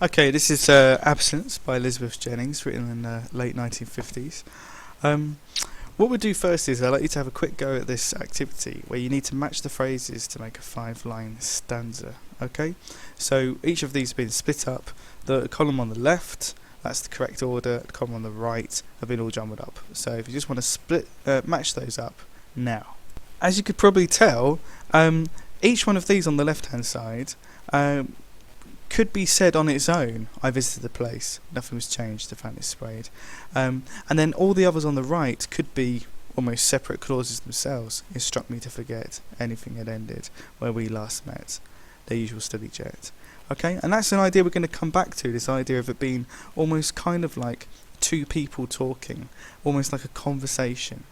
Okay, this is Absence by Elizabeth Jennings, written in the late 1950s. Um, what we'll do first is I'd like you to have a quick go at this activity where you need to match the phrases to make a 5-line stanza. Okay, so each of these have been split up. The column on the left, that's the correct order. The column on the right have been all jumbled up. So if you just want to match those up now. As you could probably tell, each one of these on the left-hand side could be said on its own. I visited the place, nothing was changed, the fountain is sprayed. And then all the others on the right could be almost separate clauses themselves. It struck me to forget anything had ended where we last met, the usual steady jet. Okay, and that's an idea we're going to come back to, this idea of it being almost kind of like two people talking, almost like a conversation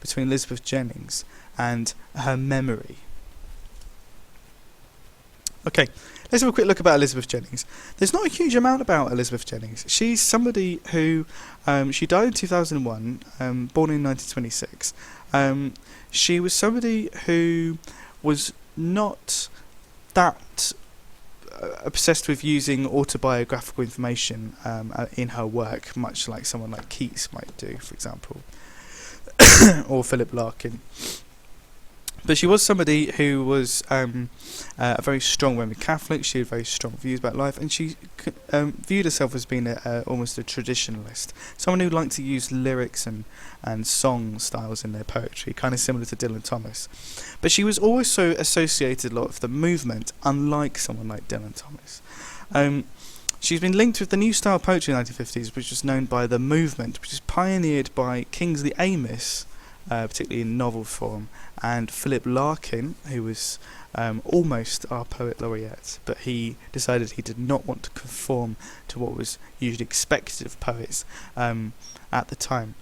between Elizabeth Jennings and her memory. Okay, let's have a quick look about Elizabeth Jennings. There's not a huge amount about Elizabeth Jennings. She's somebody who, she died in 2001, born in 1926. She was somebody who was not that obsessed with using autobiographical information in her work, much like someone like Keats might do, for example, or Philip Larkin. But she was somebody who was a very strong Roman Catholic. She had very strong views about life, and she viewed herself as being almost a traditionalist, someone who liked to use lyrics and song styles in their poetry, kind of similar to Dylan Thomas. But she was also associated a lot with the movement, unlike someone like Dylan Thomas. She's been linked with the new style of poetry in the 1950s, which was known by the movement, which is pioneered by Kingsley Amis, particularly in novel form, and Philip Larkin, who was almost our poet laureate, but he decided he did not want to conform to what was usually expected of poets at the time.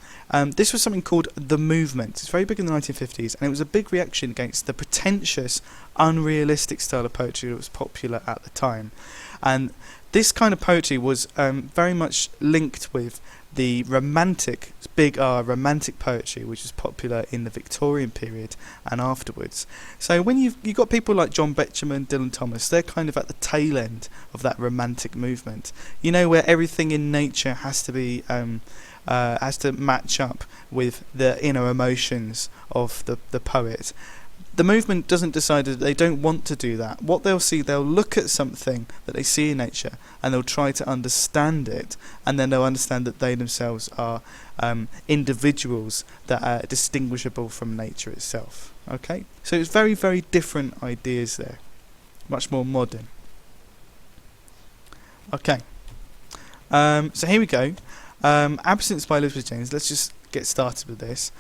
This was something called the movement. It's very big in the 1950s, and it was a big reaction against the pretentious, unrealistic style of poetry that was popular at the time. And this kind of poetry was very much linked with the romantic, big R, romantic poetry, which was popular in the Victorian period and afterwards. So when you've got people like John Betjeman, Dylan Thomas, they're kind of at the tail end of that romantic movement. You know, where everything in nature has to be has to match up with the inner emotions of the poet. The movement doesn't decide that they don't want to do that. What they'll see, they'll look at something that they see in nature and they'll try to understand it, and then they'll understand that they themselves are individuals that are distinguishable from nature itself. Okay? So it's very, very different ideas there. Much more modern. Okay. So here we go. Absence by Elizabeth Jennings. Let's just get started with this.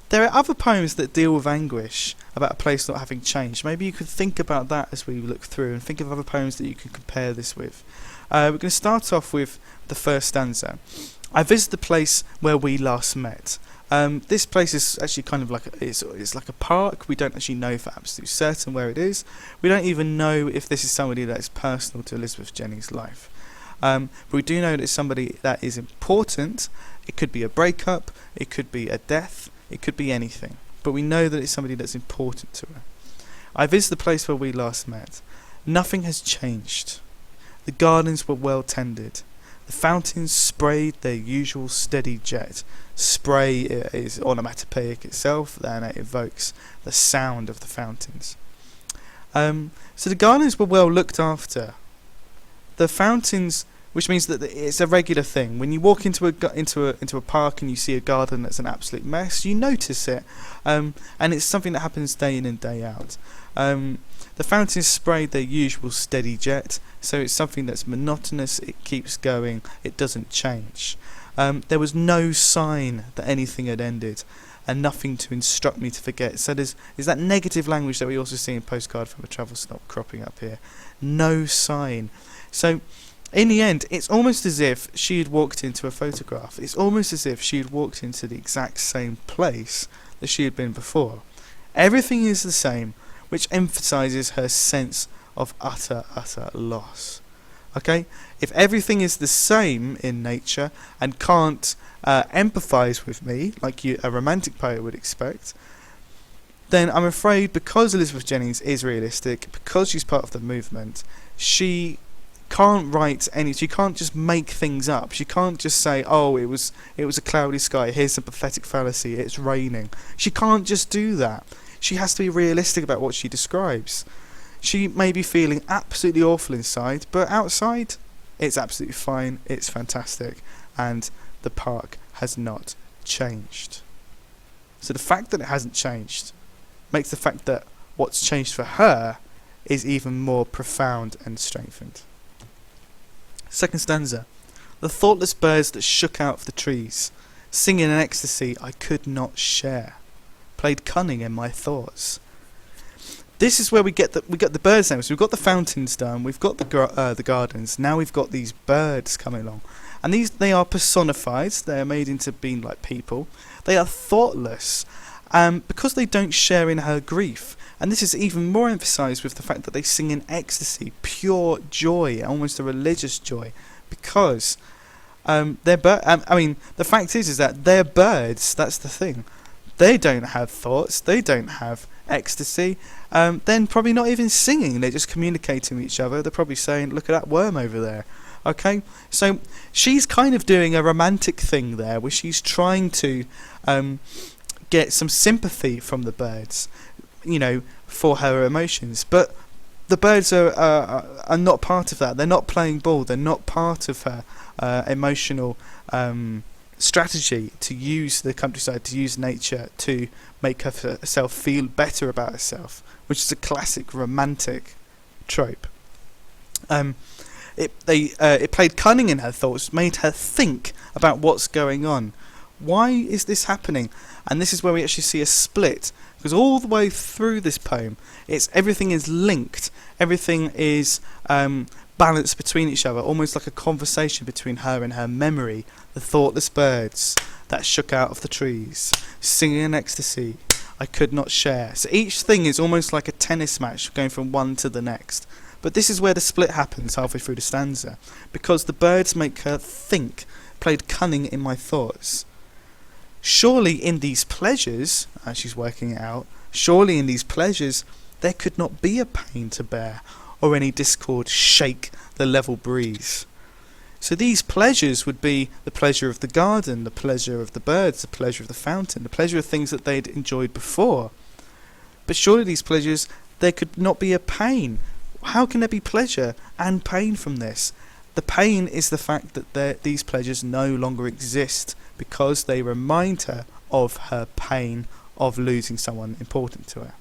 There are other poems that deal with anguish, about a place not having changed. Maybe you could think about that as we look through and think of other poems that you can compare this with. We're going to start off with the first stanza. I visit the place where we last met. This place is actually kind of like it's like a park. We don't actually know for absolute certain where it is. We don't even know if this is somebody that is personal to Elizabeth Jennings' life. But we do know that it's somebody that is important. It could be a breakup, it could be a death, it could be anything. But we know that it's somebody that's important to her. I visit the place where we last met. Nothing has changed. The gardens were well tended. The fountains sprayed their usual steady jet. Spray is onomatopoeic itself, and it evokes the sound of the fountains. So the gardens were well looked after. The fountains, which means that it's a regular thing. When you walk into a park and you see a garden that's an absolute mess, you notice it, and it's something that happens day in and day out. The fountains sprayed their usual steady jet, so it's something that's monotonous. It keeps going. It doesn't change. There was no sign that anything had ended, and nothing to instruct me to forget. So there's that negative language that we also see in Postcard from a Travel Snob cropping up here. No sign. So, in the end, it's almost as if she had walked into a photograph. It's almost as if she had walked into the exact same place that she had been before. Everything is the same, which emphasises her sense of utter loss. Okay? If everything is the same in nature and can't empathise with me, like a romantic poet would expect, then I'm afraid because Elizabeth Jennings is realistic, because she's part of the movement, she can't write any. She can't just make things up. She can't just say, "Oh, it was a cloudy sky. Here's some pathetic fallacy. It's raining." She can't just do that. She has to be realistic about what she describes. She may be feeling absolutely awful inside, but outside, it's absolutely fine. It's fantastic, and the park has not changed. So the fact that it hasn't changed makes the fact that what's changed for her is even more profound and strengthened. Second stanza. The thoughtless birds that shook out of the trees, singing an ecstasy I could not share, played cunning in my thoughts. This is where we get the birds now. So we've got the fountains done, we've got the gardens. Now we've got these birds coming along, and they are personified. They are made into being like people. They are thoughtless, because they don't share in her grief. And this is even more emphasised with the fact that they sing in ecstasy, pure joy, almost a religious joy, because the fact is that they're birds. That's the thing. They don't have thoughts. They don't have ecstasy. Then probably not even singing. They're just communicating with each other. They're probably saying, "Look at that worm over there." Okay, so she's kind of doing a romantic thing there, where she's trying to get some sympathy from the birds, for her emotions. But the birds are not part of that. They're not playing ball. They're not part of her emotional strategy to use the countryside, to use nature to make herself feel better about herself, which is a classic romantic trope. It played cunning in her thoughts, made her think about what's going on. Why is this happening? And this is where we actually see a split, because all the way through this poem, everything is linked, everything is balanced between each other, almost like a conversation between her and her memory. The thoughtless birds that shook out of the trees, singing in ecstasy I could not share. So each thing is almost like a tennis match going from one to the next. But this is where the split happens halfway through the stanza, because the birds make her think, played cunning in my thoughts. Surely in these pleasures, as she's working it out, surely in these pleasures there could not be a pain to bear, or any discord shake the level breeze. So these pleasures would be the pleasure of the garden, the pleasure of the birds, the pleasure of the fountain, the pleasure of things that they'd enjoyed before. But surely these pleasures, there could not be a pain. How can there be pleasure and pain from this? The pain is the fact that these pleasures no longer exist, because they remind her of her pain of losing someone important to her.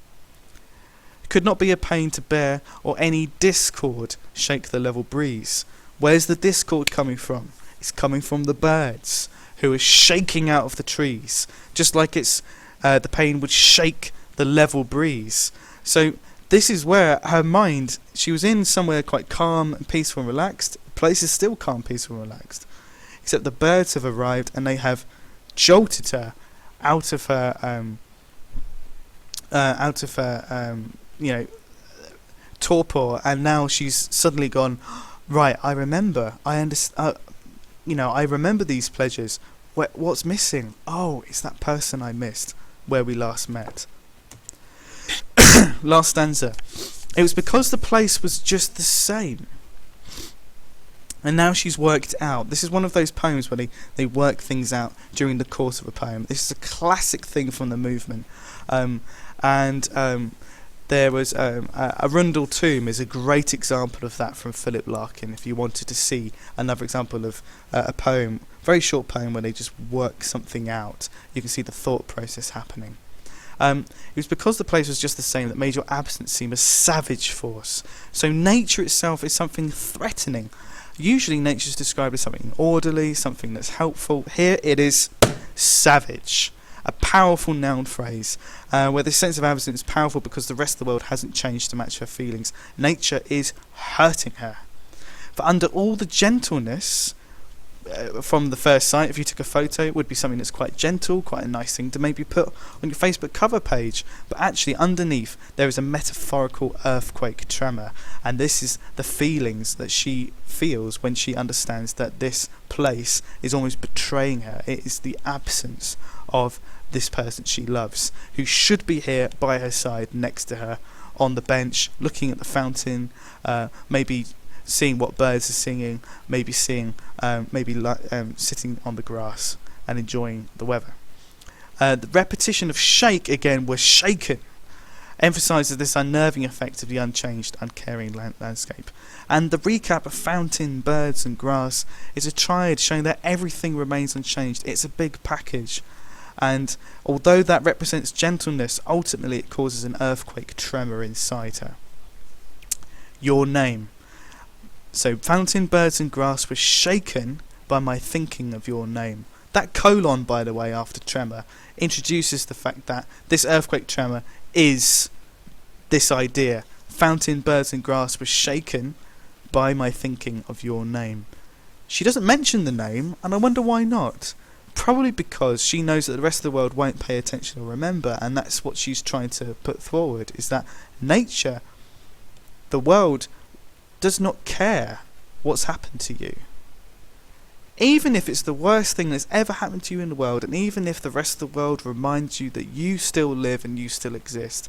Could not be a pain to bear, or any discord shake the level breeze. Where's the discord coming from? It's coming from the birds, who are shaking out of the trees, just like it's the pain would shake the level breeze. So this is where her mind, she was in somewhere quite calm and peaceful and relaxed. The place is still calm, peaceful and relaxed, except the birds have arrived and they have jolted her out of her torpor, and now she's suddenly gone, right, I remember, I understand, I remember these pleasures. What's missing? Oh, it's that person I missed where we last met. Last stanza. It was because the place was just the same. And now she's worked out. This is one of those poems where they work things out during the course of a poem. This is a classic thing from the movement. There was Arundel Tomb is a great example of that from Philip Larkin. If you wanted to see another example of a poem, very short poem where they just work something out, you can see the thought process happening. It was because the place was just the same that made your absence seem a savage force. So nature itself is something threatening. Usually nature is described as something orderly, something that's helpful. Here it is savage. A powerful noun phrase, where the sense of absence is powerful because the rest of the world hasn't changed to match her feelings. Nature is hurting her. For under all the gentleness, from the first sight, if you took a photo, it would be something that's quite gentle, quite a nice thing to maybe put on your Facebook cover page. But actually underneath, there is a metaphorical earthquake tremor. And this is the feelings that she feels when she understands that this place is almost betraying her. It is the absence of this person she loves, who should be here by her side, next to her, on the bench, looking at the fountain, maybe seeing what birds are singing, maybe seeing, sitting on the grass and enjoying the weather. The repetition of shake again was shaken, emphasises this unnerving effect of the unchanged, uncaring landscape. And the recap of fountain, birds and grass is a triad showing that everything remains unchanged. It's a big package. And although that represents gentleness, ultimately it causes an earthquake tremor inside her. Your name. So fountain, birds and grass were shaken by my thinking of your name. That colon, by the way, after tremor, introduces the fact that this earthquake tremor is this idea. Fountain, birds and grass were shaken by my thinking of your name. She doesn't mention the name, and I wonder why not. Probably because she knows that the rest of the world won't pay attention or remember, and that's what she's trying to put forward, is that nature, the world, does not care what's happened to you. Even if it's the worst thing that's ever happened to you in the world, and even if the rest of the world reminds you that you still live and you still exist,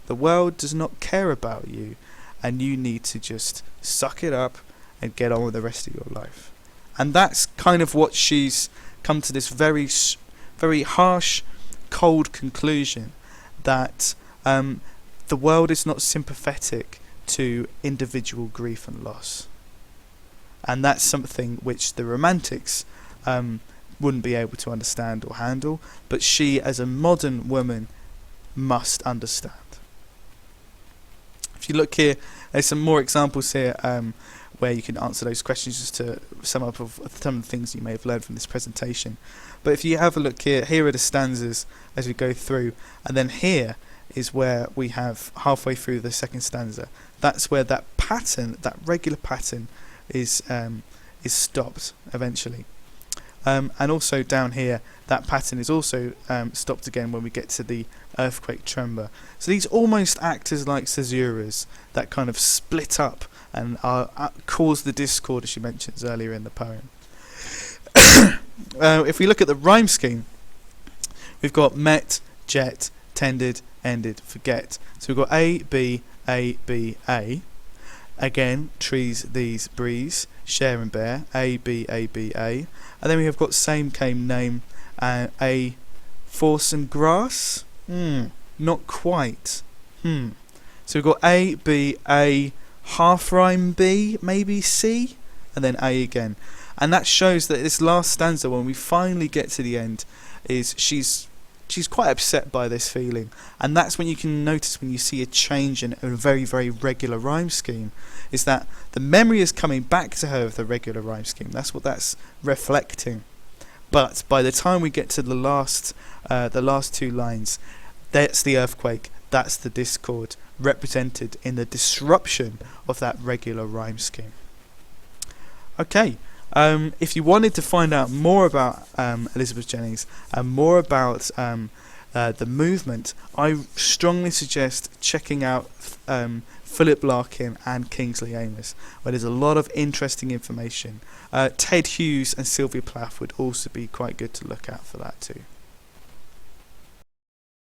the world does not care about you, and you need to just suck it up and get on with the rest of your life. And that's kind of what she's come to this very harsh, cold conclusion, that the world is not sympathetic to individual grief and loss. And that's something which the Romantics wouldn't be able to understand or handle, but she, as a modern woman, must understand. If you look here, there's some more examples here where you can answer those questions, just to sum up of some of the things you may have learned from this presentation. But if you have a look here are the stanzas as we go through, and then here is where we have halfway through the second stanza. That's where that pattern, that regular pattern, is stopped eventually. And also down here, that pattern is also stopped again when we get to the earthquake tremor. So these almost act as like caesuras that kind of split up and cause the discord, as she mentions earlier in the poem. If we look at the rhyme scheme, we've got met, jet, tended, ended, forget. So we've got A, B, A, B, A. Again, trees, these, breeze, share and bear, A, B, A, B, A. And then we have got same, came, name, A, force and grass. Not quite. So we've got A, B, A, half rhyme B, maybe C, and then A again. And that shows that this last stanza, when we finally get to the end, is she's quite upset by this feeling. And that's when you can notice, when you see a change in a very, very regular rhyme scheme, is that the memory is coming back to her of the regular rhyme scheme. That's what that's reflecting. But by the time we get to the last two lines, that's the earthquake, that's the discord, represented in the disruption of that regular rhyme scheme. Okay, if you wanted to find out more about Elizabeth Jennings and more about the movement, I strongly suggest checking out Philip Larkin and Kingsley Amis, where there's a lot of interesting information. Ted Hughes and Sylvia Plath would also be quite good to look at for that too.